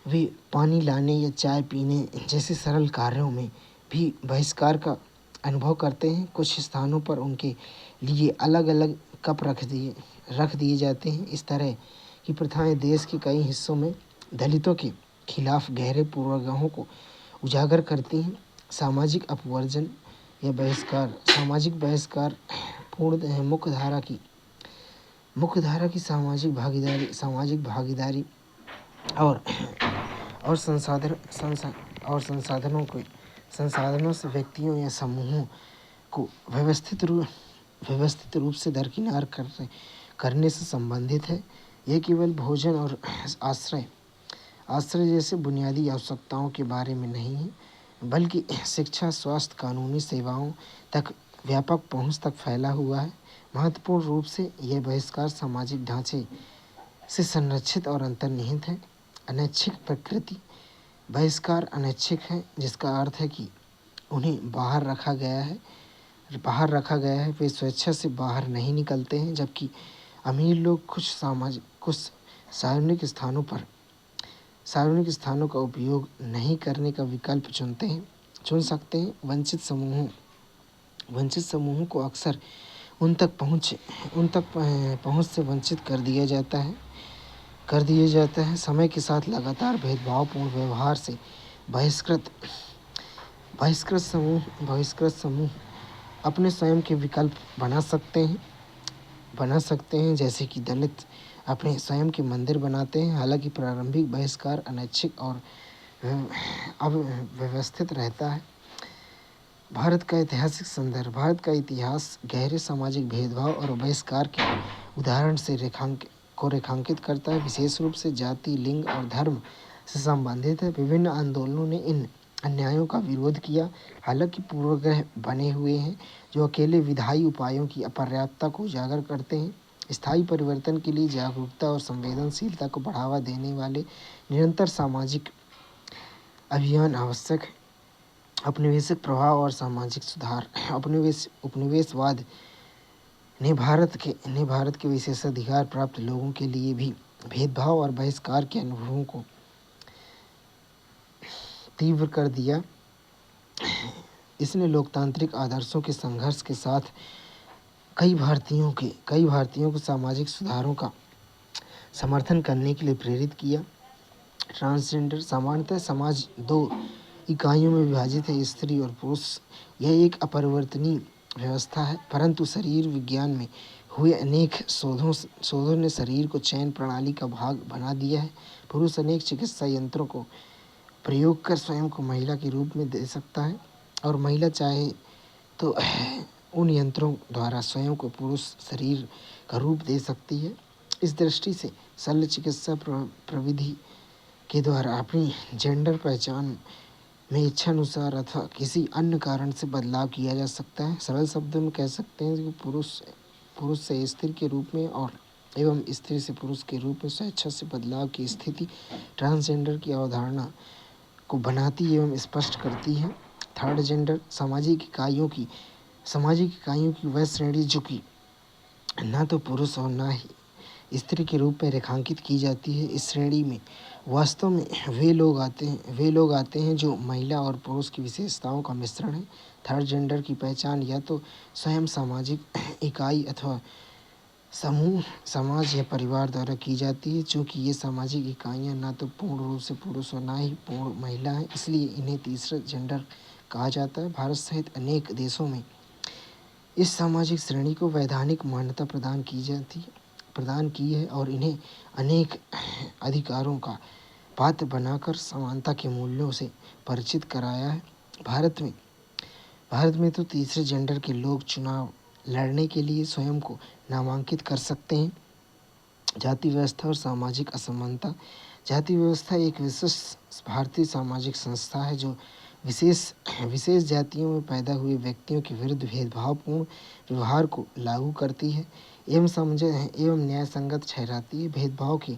वे पानी लाने या चाय पीने जैसे सरल कार्यों में भी बहिष्कार का अनुभव करते हैं। कुछ स्थानों पर उनके लिए अलग-अलग कप रख दिए जाते हैं। इस तरह की प्रथाएं देश के कई हिस्सों में दलितों के खिलाफ गहरे पूर्वाग्रहों को उजागर करती हैं। सामाजिक अपवर्जन या सामाजिक बहिष्कार पूर्ण मुख्यधारा की सामाजिक भागीदारी और संसाधनों से व्यक्तियों या समूहों को व्यवस्थित रूप से दरकिनार करने से संबंधित है। यह केवल भोजन और आश्रय जैसे बुनियादी आवश्यकताओं के बारे में नहीं है, बल्कि शिक्षा, स्वास्थ्य, कानूनी सेवाओं तक व्यापक पहुंच तक फैला हुआ है। महत्वपूर्ण रूप से यह बहिष्कार सामाजिक ढांचे से संरक्षित और अंतर्निहित है। अनैच्छिक प्रकृति बहिष्कार अनैच्छिक है, जिसका अर्थ है कि उन्हें बाहर रखा गया है। वे स्वेच्छा से बाहर नहीं निकलते हैं, जबकि अमीर लोग कुछ सार्वजनिक स्थानों का उपयोग नहीं करने का विकल्प चुन सकते हैं। वंचित समूहों को अक्सर उन तक पहुंच से वंचित कर दिया जाता है। कर दिए जाते हैं। समय के साथ लगातार भेदभावपूर्ण व्यवहार से बहिष्कृत बहिष्कृत समूह अपने स्वयं के विकल्प बना सकते हैं, जैसे कि दलित अपने स्वयं के मंदिर बनाते हैं। हालांकि प्रारंभिक बहिष्कार अनैच्छिक और अव्यवस्थित रहता है। भारत का ऐतिहासिक संदर्भ। भारत का इतिहास गहरे सामाजिक भेदभाव और बहिष्कार के उदाहरण से रेखांकित करता है, विशेष रूप से जाति, लिंग और धर्म से संबंधित है। विभिन्न आंदोलनों ने इन अन्यायों का विरोध किया, हालांकि पूर्वाग्रह बने हुए हैं जो अकेले विधायी उपायों की अपर्याप्तता को उजागर करते हैं। स्थायी परिवर्तन के लिए जागरूकता और संवेदनशीलता को बढ़ावा देने वाले निरंतर सामाजिक अभियान आवश्यक है। औपनिवेशिक प्रभाव और सामाजिक सुधार। उपनिवेशवाद ने भारत के विशेषाधिकार प्राप्त लोगों के लिए भी भेदभाव और बहिष्कार के अनुभवों को तीव्र कर दिया। इसने लोकतांत्रिक आदर्शों के संघर्ष के साथ कई भारतीयों को सामाजिक सुधारों का समर्थन करने के लिए प्रेरित किया। ट्रांसजेंडर। सामान्यतः समाज दो इकाइयों में विभाजित है, स्त्री और पुरुष। यह एक अपरिवर्तनीय व्यवस्था है, परंतु शरीर विज्ञान में हुए अनेक शोधों ने शरीर को चयन प्रणाली का भाग बना दिया है। पुरुष अनेक चिकित्सा यंत्रों को प्रयोग कर स्वयं को महिला के रूप में दे सकता है और महिला चाहे तो उन यंत्रों द्वारा स्वयं को पुरुष शरीर का रूप दे सकती है। इस दृष्टि से शल्य चिकित्सा प्रविधि के द्वारा अपनी जेंडर पहचान में इच्छानुसार अथवा किसी अन्य कारण से बदलाव किया जा सकता है। सरल शब्दों में कह सकते हैं कि पुरुष से स्त्री के रूप में और एवं स्त्री से पुरुष के रूप में स्वेच्छा से बदलाव की स्थिति ट्रांसजेंडर की अवधारणा को बनाती एवं स्पष्ट करती है। Third gender. सामाजिक इकाइयों की वह श्रेणी जो कि न तो पुरुष और न ही स्त्री के रूप में रेखांकित की जाती है। इस श्रेणी में वास्तव में वे लोग आते हैं जो महिला और पुरुष की विशेषताओं का मिश्रण है। थर्ड जेंडर की पहचान या तो स्वयं सामाजिक इकाई अथवा समूह, समाज या परिवार द्वारा की जाती है। चूँकि ये सामाजिक इकाइयाँ न तो पूर्ण रूप से पुरुष और न ही पूर्ण महिला हैं, इसलिए इन्हें तीसरा जेंडर कहा जाता है। भारत सहित अनेक देशों में इस सामाजिक श्रेणी को वैधानिक मान्यता प्रदान की है और इन्हें अनेक अधिकारों का पात्र बनाकर समानता के मूल्यों से परिचित कराया है। भारत में तो तीसरे जेंडर के लोग चुनाव लड़ने के लिए स्वयं को नामांकित कर सकते हैं। जाति व्यवस्था और सामाजिक असमानता। जाति व्यवस्था एक विशिष्ट भारतीय सामाजिक संस्था है जो विशेष जातियों में पैदा हुए व्यक्तियों के विरुद्ध भेदभावपूर्ण व्यवहार को लागू करती है एवं न्यायसंगत ठहराती है। भेदभाव के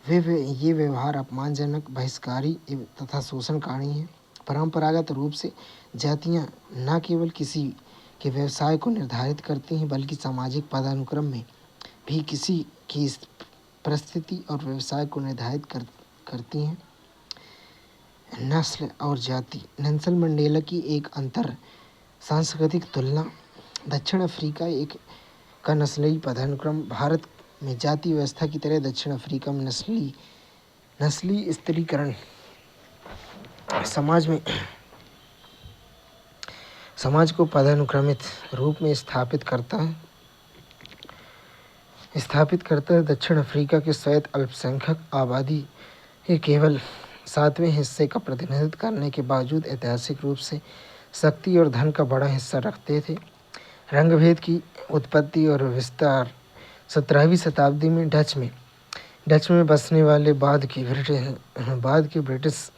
ये व्यवहार अपमानजनक, बहिष्कारी तथा शोषणकारी हैं। परंपरागत रूप से जातियां न केवल किसी के व्यवसाय को निर्धारित करती हैं बल्कि सामाजिक पदानुक्रम में भी किसी की परिस्थिति और व्यवसाय को निर्धारित करती हैं। नस्ल और जाति। नेल्सन मंडेला की एक अंतर सांस्कृतिक तुलना। दक्षिण अफ्रीका का नस्लीय पदानुक्रम। भारत में जाति व्यवस्था की तरह दक्षिण अफ्रीका में नस्लीय स्त्रीकरण समाज को पदानुक्रमित रूप में स्थापित करता है। दक्षिण अफ्रीका के स्वायत्त अल्पसंख्यक आबादी के केवल 7वें हिस्से का प्रतिनिधित्व करने के बावजूद ऐतिहासिक रूप से शक्ति और धन का बड़ा हिस्सा रखते थे। रंगभेद की उत्पत्ति और विस्तार। 17वीं शताब्दी में डच में बसने वाले बाद के ब्रिटिश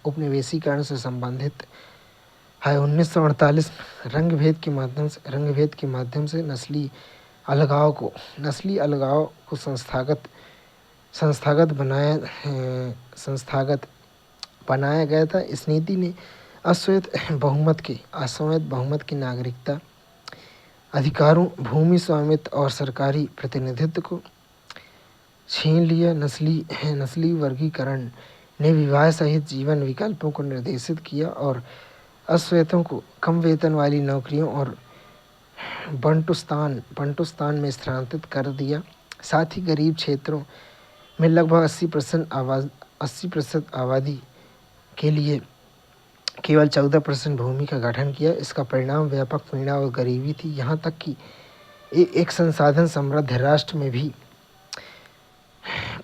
उपनिवेशीकरण से संबंधित है। 1948 रंगभेद के माध्यम से नस्ली अलगाव को संस्थागत बनाया गया था। इस नीति ने अश्वेत बहुमत की नागरिकता अधिकारों, भूमि स्वामित्व और सरकारी प्रतिनिधित्व को छीन लिया। नस्ली वर्गीकरण ने विवाह सहित जीवन विकल्पों को निर्देशित किया और अश्वेतों को कम वेतन वाली नौकरियों और बंटुस्तान में स्थानांतरित कर दिया। साथ ही गरीब क्षेत्रों में लगभग 80% आबादी के लिए केवल 14% भूमि का गठन किया। इसका परिणाम व्यापक पीड़ा और गरीबी थी। यहाँ तक कि एक संसाधन समृद्ध राष्ट्र में भी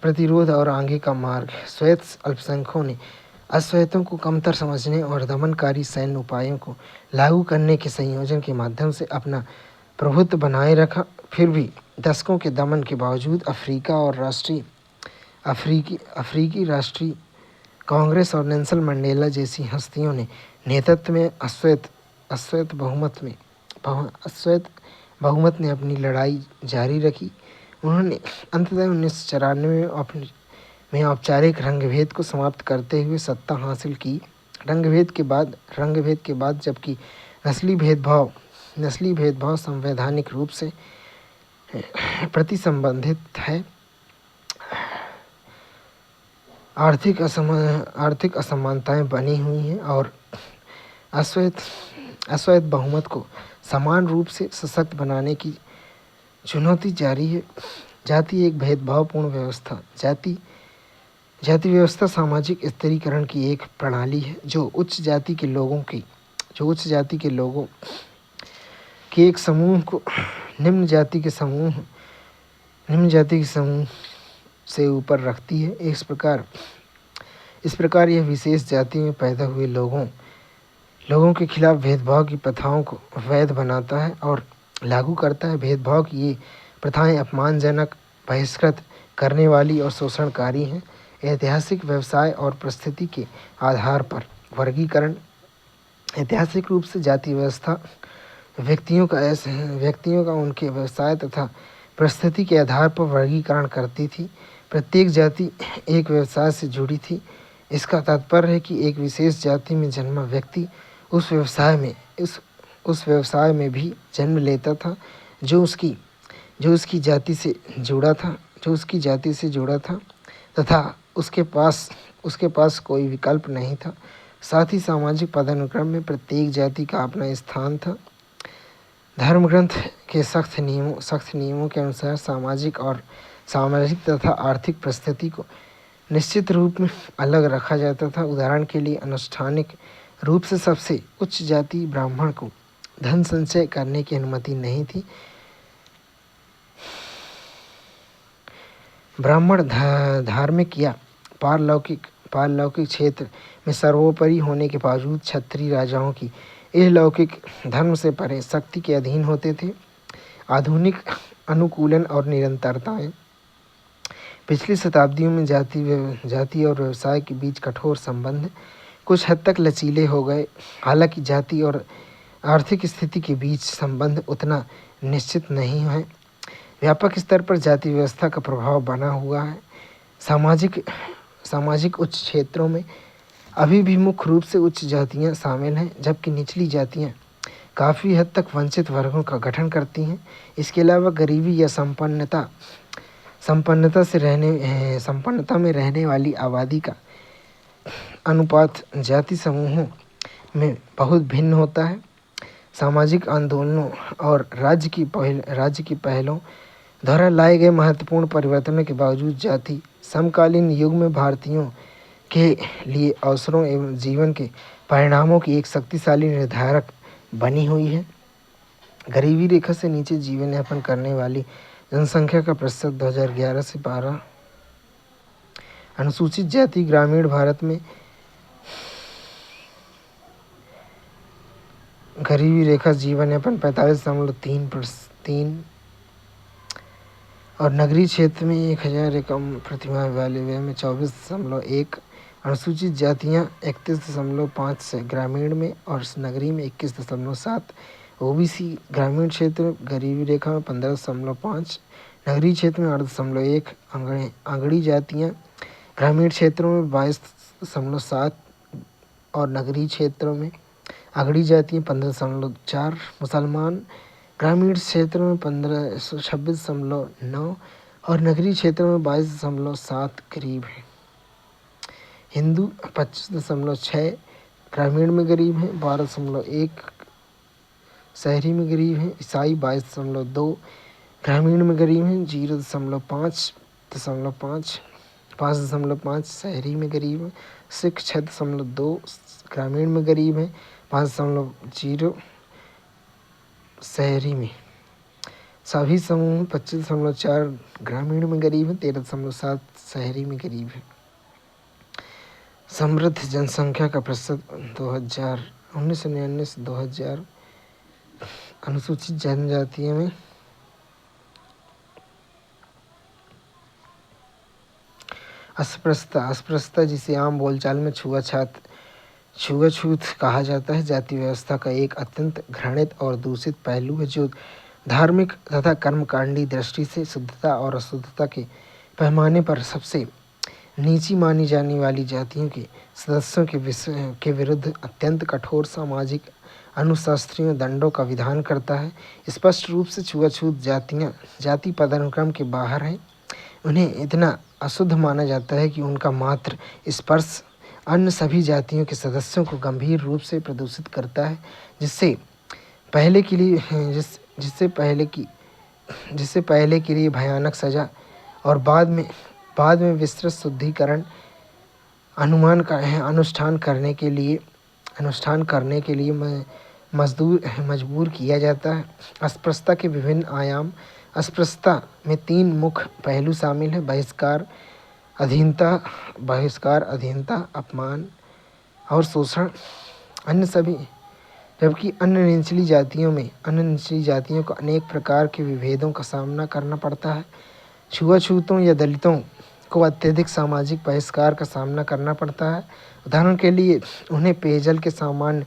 प्रतिरोध और आगे का मार्ग। श्वेत अल्पसंख्यकों ने अश्वेतों को कमतर समझने और दमनकारी सैन्य उपायों को लागू करने के संयोजन के माध्यम से अपना प्रभुत्व बनाए रखा। फिर भी दशकों के दमन के बावजूद अफ्रीकी राष्ट्रीय कांग्रेस और नेल्सन मंडेला जैसी हस्तियों ने नेतृत्व में अश्वेत बहुमत ने अपनी लड़ाई जारी रखी। उन्होंने अंततः 1994 में औपचारिक रंगभेद को समाप्त करते हुए सत्ता हासिल की। रंगभेद के बाद जबकि नस्ली भेदभाव संवैधानिक रूप से प्रतिसंबंधित है, आर्थिक असमानताएं बनी हुई हैं और अश्वेत बहुमत को समान रूप से सशक्त बनाने की चुनौती जारी है। जाति एक भेदभावपूर्ण व्यवस्था। जाति व्यवस्था सामाजिक स्थिरीकरण की एक प्रणाली है जो उच्च जाति के लोगों के एक समूह को निम्न जाति के समूह से ऊपर रखती है। इस प्रकार यह विशेष जाति में पैदा हुए लोगों के खिलाफ भेदभाव की प्रथाओं को वैध बनाता है और लागू करता है। भेदभाव की ये प्रथाएं अपमानजनक, बहिष्कृत करने वाली और शोषणकारी हैं। ऐतिहासिक, व्यवसाय और परिस्थिति के आधार पर वर्गीकरण। ऐतिहासिक रूप से जाति व्यवस्था व्यक्तियों का उनके व्यवसाय तथा परिस्थिति के आधार पर वर्गीकरण करती थी। प्रत्येक जाति एक व्यवसाय से जुड़ी थी। इसका तात्पर्य है कि एक विशेष जाति में जन्मा व्यक्ति उस व्यवसाय में भी जन्म लेता था जो उसकी जाति से जुड़ा था तथा उसके पास कोई विकल्प नहीं था। साथ ही सामाजिक पदानुक्रम में प्रत्येक जाति का अपना स्थान था। धर्म ग्रंथ के सख्त नियमों के अनुसार सामाजिक तथा आर्थिक परिस्थिति को निश्चित रूप में अलग रखा जाता था। उदाहरण के लिए अनुष्ठानिक रूप से सबसे उच्च जाति ब्राह्मण को धन संचय करने की अनुमति नहीं थी। ब्राह्मण धार्मिक या पारलौकिक क्षेत्र में सर्वोपरि होने के बावजूद क्षत्रिय राजाओं की अलौकिक धर्म से परे शक्ति के अधीन होते थे। आधुनिक अनुकूलन और निरंतरताएं। पिछली शताब्दियों में जाति और व्यवसाय के बीच कठोर संबंध कुछ हद तक लचीले हो गए। हालांकि जाति और आर्थिक स्थिति के बीच संबंध उतना निश्चित नहीं है। व्यापक स्तर पर जाति व्यवस्था का प्रभाव बना हुआ है। सामाजिक उच्च क्षेत्रों में अभी भी मुख्य रूप से उच्च जातियां शामिल हैं, जबकि निचली जातियां काफ़ी हद तक वंचित वर्गों का गठन करती हैं। इसके अलावा गरीबी या संपन्नता में रहने वाली आबादी का अनुपात जाति समूहों में बहुत भिन्न होता है। सामाजिक आंदोलनों और राज्य की पहलों द्वारा लाए गए महत्वपूर्ण परिवर्तनों के बावजूद जाति समकालीन युग में भारतीयों के लिए अवसरों एवं जीवन के परिणामों की एक शक्तिशाली निर्धारक बनी हुई है। गरीबी रेखा से नीचे जीवन यापन करने वाली जनसंख्या का प्रतिशत 2011 से 12। अनुसूचित जाति ग्रामीण भारत में गरीबी रेखा जीवन यापन 45.3 और नगरीय क्षेत्र में 1000 एकम प्रतिमाह वाले व्यय में 24.1। अनुसूचित जातियां 31.5 से ग्रामीण में और नगरीय में 21.7। ओबीसी ग्रामीण क्षेत्र में गरीबी रेखा में 15.5, नगरीय क्षेत्र में 8.1। अंगड़ी जातियां ग्रामीण क्षेत्रों में 22.7 और नगरीय क्षेत्रों में अगड़ी जातियां 15.4। मुसलमान ग्रामीण क्षेत्र में 26.9 और नगरीय क्षेत्र में 22.7 करीब है। हिंदू 25.6 ग्रामीण में गरीब है, 12.1 शहरी में गरीब है। ईसाई 22.2 ग्रामीण में गरीब हैं 0.5, 5.5, शहरी में गरीब हैं 6.2, ग्रामीण में गरीब हैं 5.0, शहरी में सभी समूह 25.4, ग्रामीण में गरीब हैं 13.7, शहरी में गरीब हैं। समृद्ध जनसंख्या का प्रतिशत 1999 से 2000 अनुसूचित जनजातियों में अस्पृश्यता जिसे आम बोलचाल में छुआछूत कहा जाता है, जाति व्यवस्था का एक अत्यंत घृणित और दूषित पहलू है जो धार्मिक तथा कर्मकांडी दृष्टि से शुद्धता और अशुद्धता के पैमाने पर सबसे नीची मानी जाने वाली जातियों के सदस्यों के विरुद्ध अत्यंत कठोर सामाजिक अनुशासनीय दंडों का विधान करता है। स्पष्ट रूप से छुआछूत जातियाँ जाति पदानुक्रम के बाहर हैं। उन्हें इतना अशुद्ध माना जाता है कि उनका मात्र स्पर्श अन्य सभी जातियों के सदस्यों को गंभीर रूप से प्रदूषित करता है, जिससे पहले के लिए भयानक सजा और बाद में विस्तृत शुद्धिकरण अनुष्ठान करने के लिए मजबूर किया जाता है। अस्पृश्यता के विभिन्न आयाम। अस्पृश्यता में 3 मुख्य पहलू शामिल हैं: बहिष्कार, अधीनता, अपमान और शोषण। जबकि अन्य निचली जातियों को अनेक प्रकार के विभेदों का सामना करना पड़ता है। छुआछूतों या दलितों को अत्यधिक सामाजिक बहिष्कार का सामना करना पड़ता है। उदाहरण के लिए, उन्हें पेयजल के सामान्य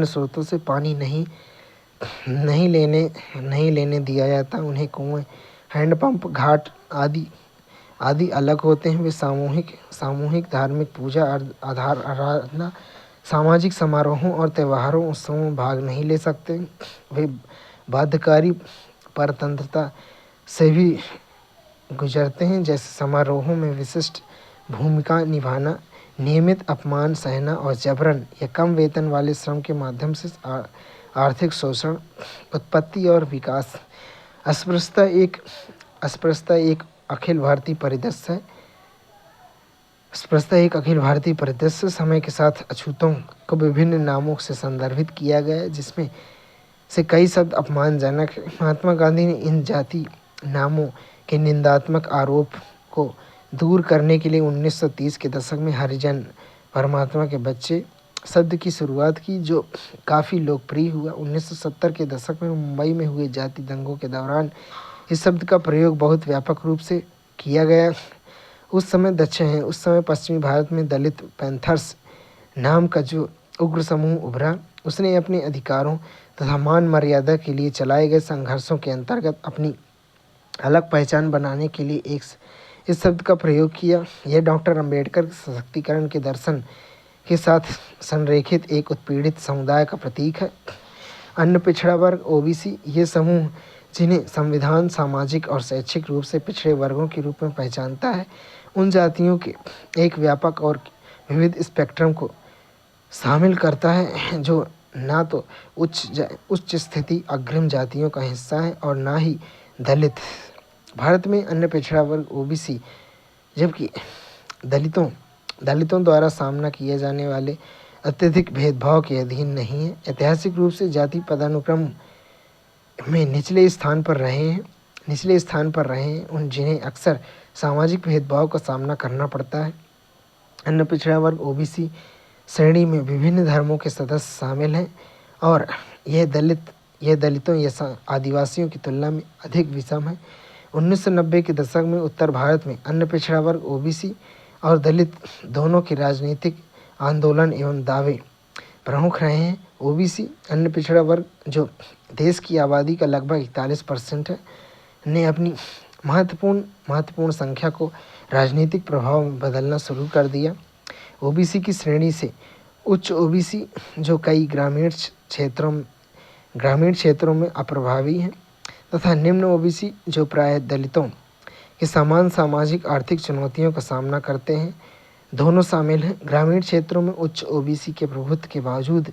स्रोतों से पानी नहीं लेने दिया जाता। उन्हें कुएं, हैंडपंप, घाट आदि अलग होते हैं। वे सामूहिक धार्मिक पूजा, आराधना, सामाजिक समारोहों और त्योहारों उत्सवों में भाग नहीं ले सकते। वे बाध्यकारी परतंत्रता से भी गुजरते हैं, जैसे समारोहों में विशिष्ट भूमिका निभाना, नियमित अपमान सहना और जबरन या कम वेतन वाले श्रम के माध्यम से आर्थिक शोषण। उत्पत्ति और विकास। अस्पृश्यता एक अखिल भारतीय परिदृश्य समय के साथ अछूतों को विभिन्न नामों से संदर्भित किया गया है, जिसमें से कई शब्द अपमानजनक हैं। महात्मा गांधी ने इन जाति नामों के निंदात्मक आरोप को दूर करने के लिए 1930 के दशक में हरिजन परमात्मा के बच्चे शब्द की शुरुआत की, जो काफ़ी लोकप्रिय हुआ। 1970 के दशक में मुंबई में हुए जाति दंगों के दौरान इस शब्द का प्रयोग बहुत व्यापक रूप से किया गया। उस समय पश्चिमी भारत में दलित पैंथर्स नाम का जो उग्र समूह उभरा, उसने अपने अधिकारों तथा मान मर्यादा के लिए चलाए गए संघर्षों के अंतर्गत अपनी अलग पहचान बनाने के लिए इस शब्द का प्रयोग किया। यह डॉक्टर अंबेडकर के सशक्तिकरण के दर्शन के साथ संरेखित एक उत्पीड़ित समुदाय का प्रतीक है। अन्य पिछड़ा वर्ग ओबीसी, ये समूह जिन्हें संविधान सामाजिक और शैक्षिक रूप से पिछड़े वर्गों के रूप में पहचानता है, उन जातियों के एक व्यापक और विविध स्पेक्ट्रम को शामिल करता है, जो ना तो उच्च स्थिति अग्रिम जातियों का हिस्सा है और ना ही दलित। भारत में अन्य पिछड़ा वर्ग ओबीसी, जबकि दलितों द्वारा सामना किए जाने वाले अत्यधिक भेदभाव के अधीन नहीं है। ऐतिहासिक रूप से जाति पदानुक्रम में निचले स्थान पर रहे हैं उन जिन्हें अक्सर सामाजिक भेदभाव का सामना करना पड़ता है। अन्य पिछड़ा वर्ग ओबीसी श्रेणी में विभिन्न धर्मों के सदस्य शामिल हैं और यह दलितों या आदिवासियों की तुलना में अधिक विषम है। 1990 के दशक में उत्तर भारत में अन्य पिछड़ा वर्ग ओबीसी और दलित दोनों के राजनीतिक आंदोलन एवं दावे प्रमुख रहे हैं। ओबीसी अन्य पिछड़ा वर्ग, जो देश की आबादी का लगभग 41% है, ने अपनी महत्वपूर्ण संख्या को राजनीतिक प्रभाव में बदलना शुरू कर दिया। ओबीसी की श्रेणी से उच्च ओबीसी, जो कई ग्रामीण क्षेत्रों में अप्रभावी हैं, तथा निम्न ओबीसी, जो प्रायः दलितों के समान सामाजिक आर्थिक चुनौतियों का सामना करते हैं, दोनों शामिल हैं। ग्रामीण क्षेत्रों में उच्च ओबीसी के प्रभुत्व के बावजूद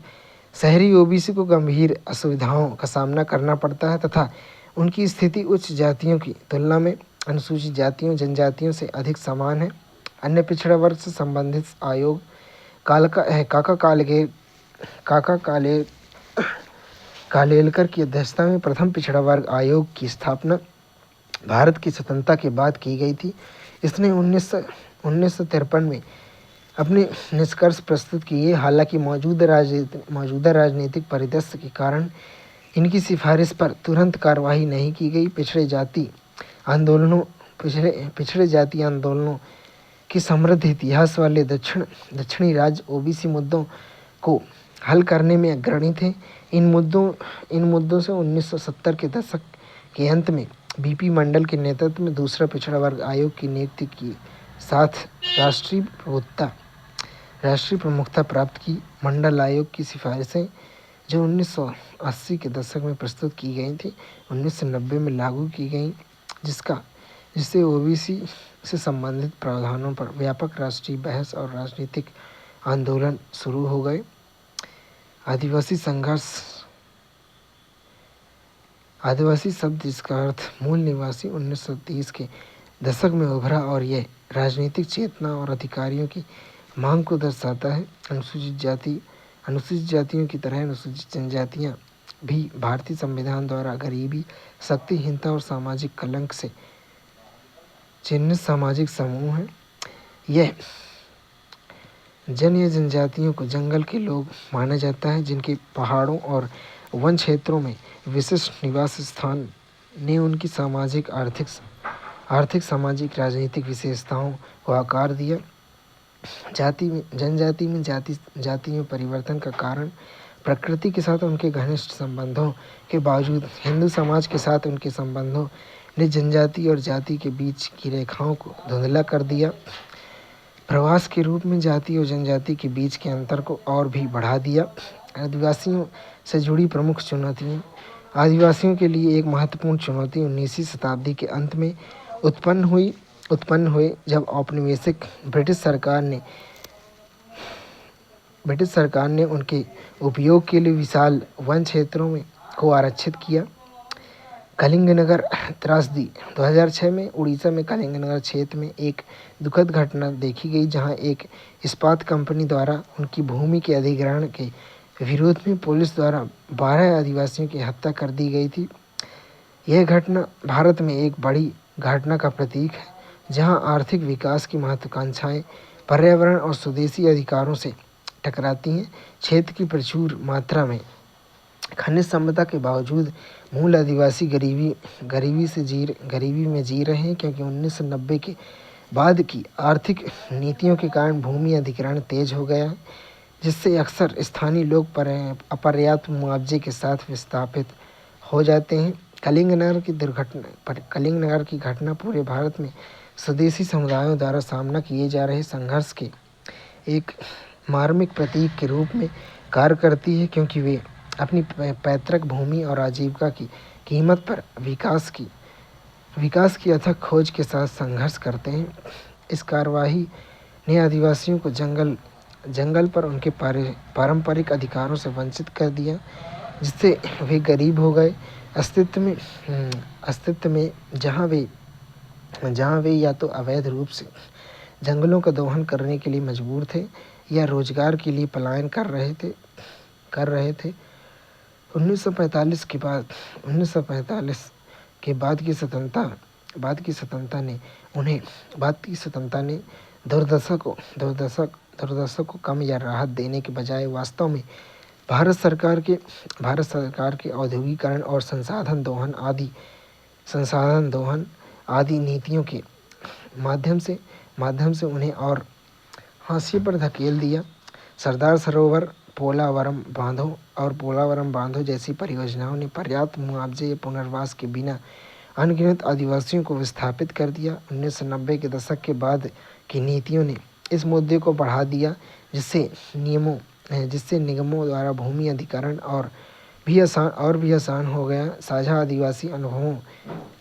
शहरी ओबीसी को गंभीर असुविधाओं का सामना करना पड़ता है तथा उनकी स्थिति उच्च जातियों की तुलना में अनुसूचित जातियों जनजातियों से अधिक समान है। अन्य पिछड़ा वर्ग से संबंधित आयोग काका कालेलकर की अध्यक्षता में प्रथम पिछड़ा वर्ग आयोग की स्थापना भारत की स्वतंत्रता के बाद की गई थी। इसने 1953 में अपने निष्कर्ष प्रस्तुत किए। हालांकि मौजूदा राजनीतिक परिदृश्य के कारण इनकी सिफारिश पर तुरंत कार्रवाई नहीं की गई। पिछड़े जाति आंदोलनों की समृद्ध इतिहास वाले दक्षिणी राज्य ओबीसी मुद्दों को हल करने में अग्रणी थे। इन मुद्दों से 1970 के दशक के अंत में बीपी मंडल के नेतृत्व में दूसरा पिछड़ा वर्ग आयोग की नियुक्ति के साथ राष्ट्रीय प्रमुखता प्राप्त की। मंडल आयोग की सिफारिशें जो 1980 के दशक में प्रस्तुत की गई थी 1990 में लागू की गई, जिससे ओबीसी से संबंधित प्रावधानों पर व्यापक राष्ट्रीय बहस और राजनीतिक आंदोलन शुरू हो गए। आदिवासी शब्द जिसका अर्थ मूल निवासी 1930 के दशक में उभरा और यह राजनीतिक चेतना और अधिकारियों की मांग को दर्शाता है। अनुसूचित जातियों की तरह अनुसूचित जनजातियां भी भारतीय संविधान द्वारा गरीबी, शक्तिहीनता और सामाजिक कलंक से चिन्हित सामाजिक समूह है। यह जनजातियों को जंगल के लोग माना जाता है, जिनके पहाड़ों और वन क्षेत्रों में विशिष्ट निवास स्थान ने उनकी सामाजिक, सामाजिक, राजनीतिक विशेषताओं को आकार दिया। जनजाति में जाति में परिवर्तन का कारण प्रकृति के साथ उनके घनिष्ठ संबंधों के बावजूद हिंदू समाज के साथ उनके संबंधों ने जनजाति और जाति के बीच की रेखाओं को धुंधला कर दिया। प्रवास के रूप में जाति और जनजाति के बीच के अंतर को और भी बढ़ा दिया। आदिवासियों से जुड़ी प्रमुख चुनौतियाँ। आदिवासियों के लिए एक महत्वपूर्ण चुनौती 19वीं शताब्दी के अंत में उत्पन्न हुई जब औपनिवेशिक ब्रिटिश सरकार ने उनके उपयोग के लिए विशाल वन क्षेत्रों को आरक्षित किया। कलिंगनगर त्रासदी 2006 में उड़ीसा में कलिंगनगर क्षेत्र में एक दुखद घटना देखी गई, जहां एक इस्पात कंपनी द्वारा उनकी भूमि के अधिग्रहण के विरोध में पुलिस द्वारा 12 आदिवासियों की हत्या कर दी गई थी। यह घटना भारत में एक बड़ी घटना का प्रतीक है, जहां आर्थिक विकास की महत्वाकांक्षाएं पर्यावरण और स्वदेशी अधिकारों से टकराती हैं। क्षेत्र की प्रचुर मात्रा में खनिज संपदा के बावजूद मूल आदिवासी गरीबी में जी रहे हैं, क्योंकि 1990 के बाद की आर्थिक नीतियों के कारण भूमि अधिग्रहण तेज हो गया है, जिससे अक्सर स्थानीय लोग अपर्याप्त मुआवजे के साथ विस्थापित हो जाते हैं। कलिंगनगर की घटना पूरे भारत में स्वदेशी समुदायों द्वारा सामना किए जा रहे संघर्ष के एक मार्मिक प्रतीक के रूप में कार्य करती है, क्योंकि वे अपनी पैतृक भूमि और आजीविका की कीमत पर विकास की अथक खोज के साथ संघर्ष करते हैं। इस कार्यवाही ने आदिवासियों को जंगल पर उनके पारंपरिक अधिकारों से वंचित कर दिया, जिससे वे गरीब हो गए। अस्तित्व में जहां वे या तो अवैध रूप से जंगलों का दोहन करने के लिए मजबूर थे या रोजगार के लिए पलायन कर रहे थे। 1945 के बाद की स्वतंत्रता ने दुर्दशा को कम या राहत देने के बजाय वास्तव में भारत सरकार के औद्योगिकरण और संसाधन दोहन आदि नीतियों के माध्यम से उन्हें और हाशिए पर धकेल दिया। सरदार सरोवर, पोलावरम बांधों जैसी परियोजनाओं ने पर्याप्त मुआवजे या पुनर्वास के बिना अनगिनत आदिवासियों को विस्थापित कर दिया। 1990 के दशक के बाद की नीतियों ने इस मुद्दे को बढ़ा दिया, जिससे निगमों द्वारा भूमि अधिग्रहण और भी आसान हो गया। साझा आदिवासी अनुभवों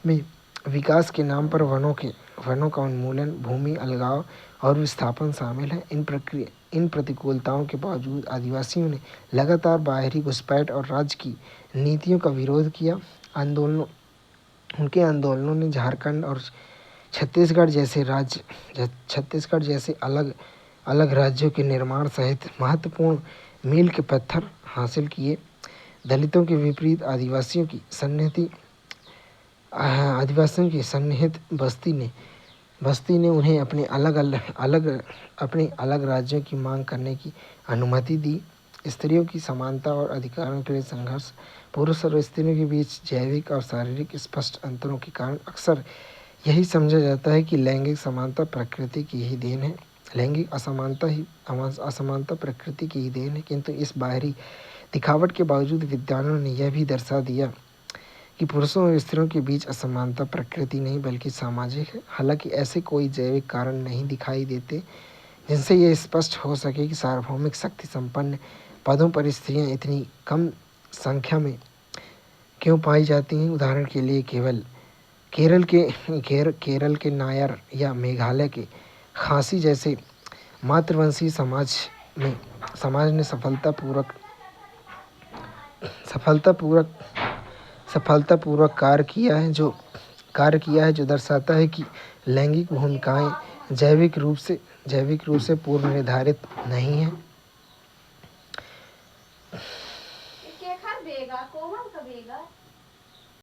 में विकास के नाम पर वनों का उन्मूलन, भूमि अलगाव और विस्थापन शामिल है। इन प्रतिकूलताओं के बावजूद आदिवासियों ने लगातार बाहरी घुसपैठ और राज्य की नीतियों का विरोध किया। उनके आंदोलनों ने झारखंड और छत्तीसगढ़ जैसे अलग अलग राज्यों के निर्माण सहित महत्वपूर्ण मील के पत्थर हासिल किए। दलितों के विपरीत आदिवासियों की सन्निहित बस्ती ने उन्हें अपने अलग राज्यों की मांग करने की अनुमति दी। स्त्रियों की समानता और अधिकारों के लिए संघर्ष। पुरुष और स्त्रियों के बीच जैविक और शारीरिक स्पष्ट अंतरों के कारण अक्सर यही समझा जाता है कि लैंगिक समानता प्रकृति की ही देन है। लैंगिक असमानता प्रकृति की ही देन है, किंतु इस बाहरी दिखावट के बावजूद विद्वानों ने यह भी दर्शा दिया कि पुरुषों और स्त्रियों के बीच असमानता प्रकृति नहीं बल्कि सामाजिक है। हालांकि ऐसे कोई जैविक कारण नहीं दिखाई देते जिनसे यह स्पष्ट हो सके कि सार्वभौमिक शक्ति संपन्न पदों पर स्त्रियां इतनी कम संख्या में क्यों पाई जाती हैं। उदाहरण के लिए केरल के नायर या मेघालय के खासी जैसे मातृवंशी समाज ने सफलतापूर्वक कार्य किया है जो दर्शाता है कि लैंगिक भूमिकाएं जैविक रूप से पूर्व निर्धारित नहीं है।